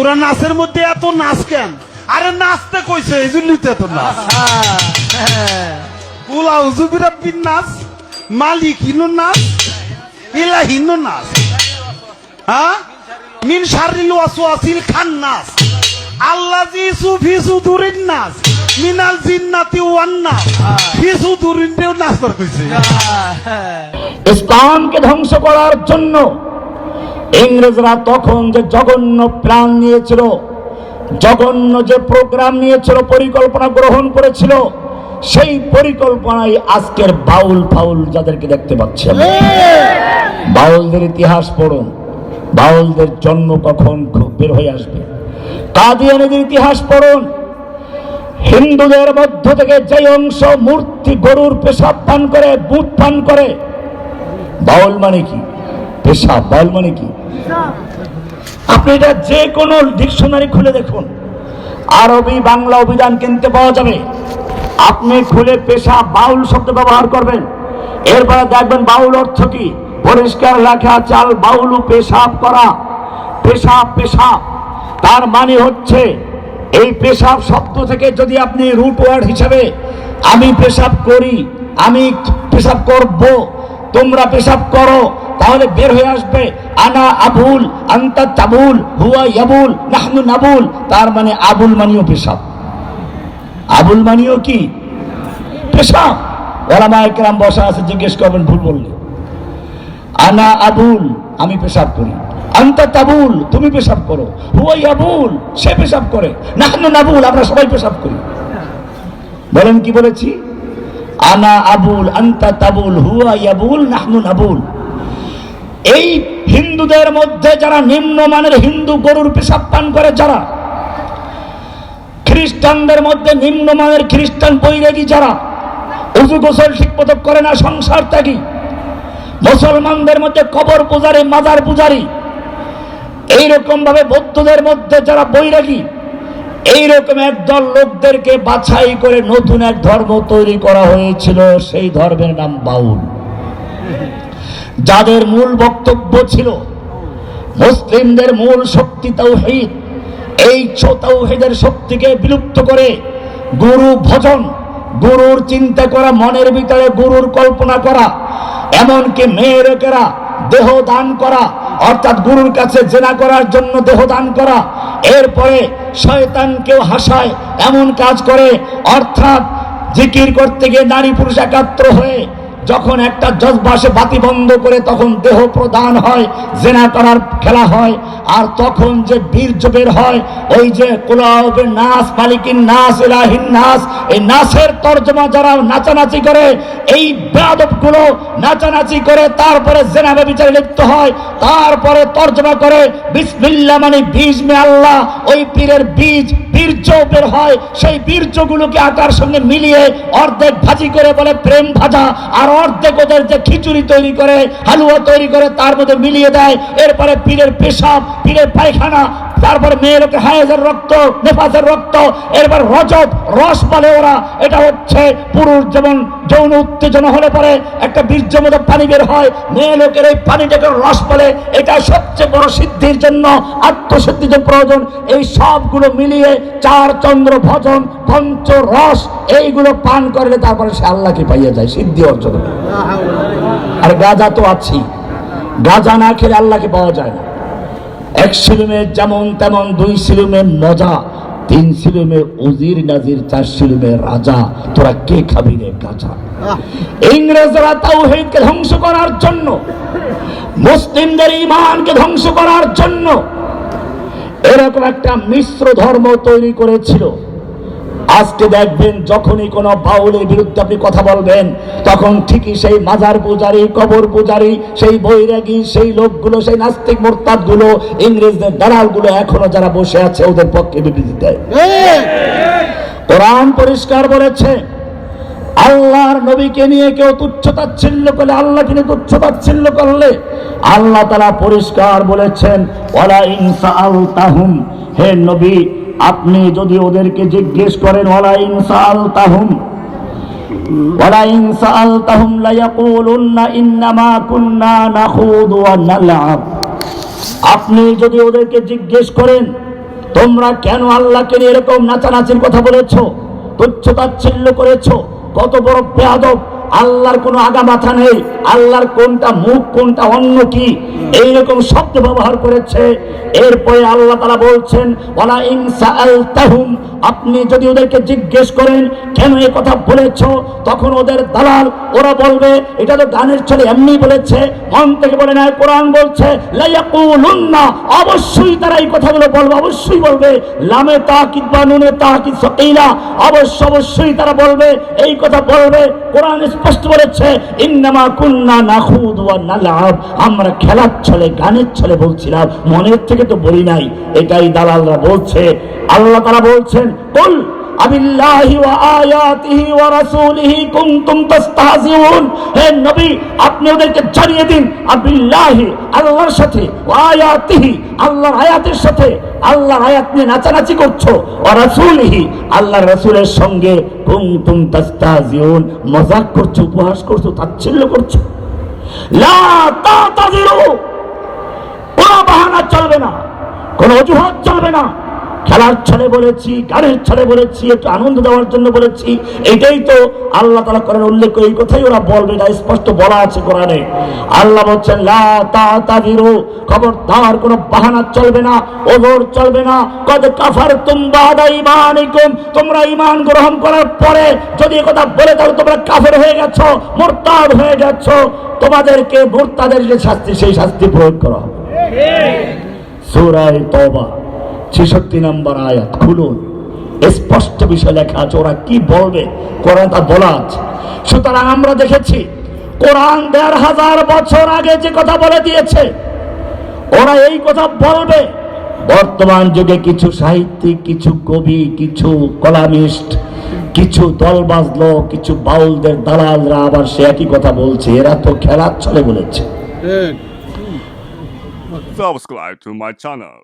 তোরা নাচের মধ্যে এত নাচ কেন? আরে নাচতে কইছে এই জন্যই তো এত নাচ। উলাউজুবিরাব্বিন নাচ, মালিক হিনু নাচ, ইলা হিনু নাচ, হ্যাঁ মিন শারিল ওয়াসওয়াসিল খান্নাস আল্লাযী ফি সুদুরিন নাস মিনাল জিন্নাতি ওয়ান নাস ফি সুদুরিন দেও নাচ কর কইছে। ইসলামকে ধ্বংস করার জন্য ইংরেজরা তখন যে জঘন্য প্ল্যান নিয়েছিল, জঘন্য যে প্রোগ্রাম নিয়েছিল, পরিকল্পনা গ্রহণ করেছিল, সেই পরিকল্পনায় আজকের বাউল ফাউল যাদেরকে দেখতে পাচ্ছেন। বাউলদের ইতিহাস পড়ুন, বাউলদের জন্ম কখন বের হয়ে আসবে। কাদিয়ানীদের ইতিহাস পড়ুন, হিন্দুদের মধ্য থেকে যে অংশ মূর্তি গরুর পেশাব পান করে, বুট পান করে, বাউল মানে কি? পেশাব। বাউল মানে কি? আপনি এটা যে কোনো ডিকশনারি খুলে দেখুন, আরবি বাংলা অভিধান কিনতে পাওয়া যাবে। আপনি খুলে পেশাব বাউল শব্দ ব্যবহার করবেন, এরপরে দেখবেন বাউল অর্থ কি। পরিষ্কার লেখা আছে আল বাউলু পেশাব করা, পেশাব পেশাব। তার মানে হচ্ছে এই পেশাব শব্দ থেকে যদি আপনি রুট ওয়ার্ড হিসাবে আমি পেশাব করি, আমি পেশাব করব, তোমরা পেশাব করো, তাহলে বের হয়ে আসবে আনা আবুল আনতা তাবুল হুয়া ইয়াবুল নাহনু নাবুল। তার মানে আবুল মানিও পেশাব, আবুল মানিও কি? পেশাব। ওলামায়ে কেরাম বসা আছে, জিজ্ঞেস করবেন ভুল বললে। আনা আবুল আমি পেশাব করি, আনতা তাবুল তুমি পেশাব করো, হুয়া ইয়াবুল সে পেশাব করে, নাহনু নাবুল আমরা সবাই পেশাব করি। বলেন কি বলেছি? আনা আবুল আনতা তাবুল হুয়া ইয়াবুল নাহনু নাবুল। এই হিন্দুদের মধ্যে যারা নিম্নমানের হিন্দু গরুর পেশাব পান করে, যারা খ্রিস্টানদের মধ্যে নিম্নমানের খ্রিস্টান বৈরাগী, যারা উজু গোসল ঠিক মতো করে না, সংসার ত্যাগী, মুসলমানদের মধ্যে কবর পূজারী, মাজার পূজারী, এইরকম ভাবে বৌদ্ধদের মধ্যে যারা বৈরাগী, এইরকম একদল লোকদেরকে বাছাই করে নতুন এক ধর্ম তৈরি করা হয়েছিল। সেই ধর্মের নাম বাউল, যাদের মূল বক্তব্য ছিল মুসলিমদের মূল শক্তি তাওহীদ। এই তাওহীদের শক্তিকে বিলুপ্ত করে গুরু ভজন, গুরুর চিন্তা করা, মনের ভিতরে গুরুর কল্পনা করা, এমনকি মেয়েরা দেহ দান করা, অর্থাৎ গুরুর কাছে জেনা করার জন্য দেহ দান করা, এরপরে শয়তানকেও হাসায় এমন কাজ করে, অর্থাৎ জিকির করতে গিয়ে নারী পুরুষ একাত্র হয়ে যখন একটা জজবাসে বাতি বন্ধ করে তখন দেহ প্রদান হয়, জেনা করার খেলা হয়। আর তখন যে বীর্য বের হয়, ওই যে কুলাউবের নাস মালিকিন নাস ইলাহিন নাস, এই নাসের তর্জমা যারা নাচানাচি করে, এই বেয়াদবগুলো নাচানাচি করে তারপরে জেনা ব্যভিচারে লিপ্ত হয়, তারপরে তর্জমা করে বিসমিল্লাহ মানে বীজ মে আল্লাহ, ওই পীরের বীজ বীর্য বের হয়, সেই বীর্যগুলোকে আকার সঙ্গে মিলিয়ে অর্ধেক ভাজি করে বলে প্রেম ভাজা, আর অর্ধেক ওদের যে খিচুড়ি তৈরি করে, হালুয়া তৈরি করে তার মধ্যে মিলিয়ে দেয়। এরপরে পীরের পেশাব, পীরের পায়খানা, তারপরে মেয়েরকে হায়েজের রক্ত, নেফাসের রক্ত, এরপর রজব রস বলে ওরা। এটা হচ্ছে পুরুষ যেমন যৌন উত্তেজনা হলে পরে একটা বীর্য মতো পানি বের হয়, মেয়ে লোকের এই পানিটাকে রস বলে। এটা সবচেয়ে বড় সিদ্ধির জন্য, আত্মসিদ্ধির জন্য প্রয়োজন। এই সবগুলো মিলিয়ে চার চন্দ্র ভজন, পঞ্চ রস, এইগুলো পান করলে তারপরে সে আল্লাহকে পাইয়া যায়, সিদ্ধি অর্জন। আর গাঁজা তো আছেই, গাঁজা না খেলে আল্লাহকে পাওয়া যায় না। এক সিলুমে যেমন তেমন, দুই সিলুমে মজা, তিন সিলুমে উজির নাজির, চার সিলুমে রাজা, তোরা কে খাবি রে গাঁজা। ইংরেজরা তাওহীদকে ধ্বংস করার জন্য, মুসলিমদের ঈমানকে ধ্বংস করার জন্য এরকম একটা মিশ্র ধর্ম তৈরি করেছিল। আজকে দেখবেন যখনই কোনো বাউলের বিরুদ্ধে আপনি কথা বলবেন, তখন ঠিকই সেই মাজার পূজারী, কবর পূজারী, সেই বৈরাগী, সেই লোকগুলো, সেই নাস্তিক মোরতাদ গুলো, ইংরেজদের দালাল গুলো এখনো যারা বসে আছে ওদের পক্ষে বিবৃতি দেয়। কোরআন পরিষ্কার বলেছে, আল্লাহর নবীকে নিয়ে কেউ তুচ্ছতাচ্ছিল্য করলে, আল্লাহকে নিয়ে তুচ্ছতাচ্ছিল্য করলে আল্লাহ তাআলা পরিষ্কার বলেছেন, ওয়ালা ইন সাআলতাহুম, হে নবী আপনি যদি ওদেরকে জিজ্ঞেস করেন, ওয়ালা ইন সাআলতাহুম লা ইয়াকুলুন্না ইন্নামা কুন্না নাখুদু ওয়া নালআব। আপনি যদি ওদেরকে জিজ্ঞেস করেন তোমরা কেন আল্লাহকে নিয়ে এরকম নাচানাচির কথা বলেছো, তুচ্ছতাচ্ছিল্য করেছো? কত বড় বেয়াদব! আল্লাহর কোনো আগা মাথা নেই, আল্লাহর কোনটা মুখ কোনটা অন্য কি এইরকম শব্দ ব্যবহার করেছে। এরপরে আল্লাহ তাআলা বলছেন ওয়ালা ইন সাআলতাহুম, আপনি যদি ওদেরকে জিজ্ঞেস করেন কেন এই কথা বলেছো, তখন ওদের দালাল ওরা বলবে এটা তো গানের ছলে এমনি বলেছে, মন থেকে বলে না, কোরআন বলছে লা ইয়াকুলুন্না, অবশ্যই তারা এই কথাগুলো বলবে, অবশ্যই বলবে। লামে তাকিদ বা নুনে তাকিদ সাকিলা, অবশ্যই তারা বলবে, এই কথা বলবে। কোরআন স্পষ্ট বলেছে ইন্নামা কুন্না নাখুদু ওয়া নালআব, আমরা খেলার ছলে গানের ছলে বলছিলাম, মনের থেকে তো বলি নাই। এটাই দালালরা বলছে। আল্লাহ তাআলা বলছেন কুল আবিল্লাহি ওয়া আয়াতিহি ওয়া রাসূলিহি কুনতুম তাস্তাহজিউন, হে নবী আপনি ওদেরকে জানিয়ে দিন আবিল্লাহি, আল্লাহর সাথে, ওয়া আয়াতিহি, আল্লাহর আয়াতের সাথে, আল্লাহর আয়াত নিয়ে নাচানাচি করছো, ওয়া রাসূলিহি, আল্লাহর রাসূলের সঙ্গে কুনতুম তাস্তাহজিউন, মজাক করছো, উপহাস করছো, তাচ্ছিল্য করছো। লা তাতাযিরু, কোনো বাহানা চলবে না, কোনো অজুহাত চলবে না। খেলার ছলে বলেছি, গানের ছলে বলেছি, একটু আনন্দ দেওয়ার জন্য বলেছি, এটাই তো আল্লাহ তাআলা করেন উল্লেখ করে, এই কথাই ওরা বলবে, এটা স্পষ্ট বলা আছে কোরআনে। আল্লাহ বলছেন লা তাতাযিরু, খবরদার কোনো বাহানা চলবে না, ওজর চলবে না। কদ কাফারতুম বাদা ঈমানিকুম, তোমরা ঈমান গ্রহণ করার পরে যদি এই কথা বলে দাও তোমরা কাফের হয়ে গেছো, মুরতাদ হয়ে গেছো, তোমাদেরকে মুরতাদের যে শাস্তি সেই শাস্তি প্রয়োগ করা হবে। সূরা তাওবা 66 নম্বর আয়াত খুলুন, স্পষ্ট বিষয় লেখা আছে ওরা কি বলবে, কোরআন তা বলা আছে। সুতরাং আমরা দেখেছি কোরআন ১৫০০ বছর আগে যে কথা বলে দিয়েছে ওরা এই কথা বলবে। বর্তমান যুগে কিছু সাহিত্যিক, কিছু কবি, কিছু কলামিস্ট, কিছু দলবাজ লোক, কিছু বাউলদের দালালরা আবার সে একই কথা বলছে। এরা তো খেলার ছলে বলেছে। Subscribe to my channel.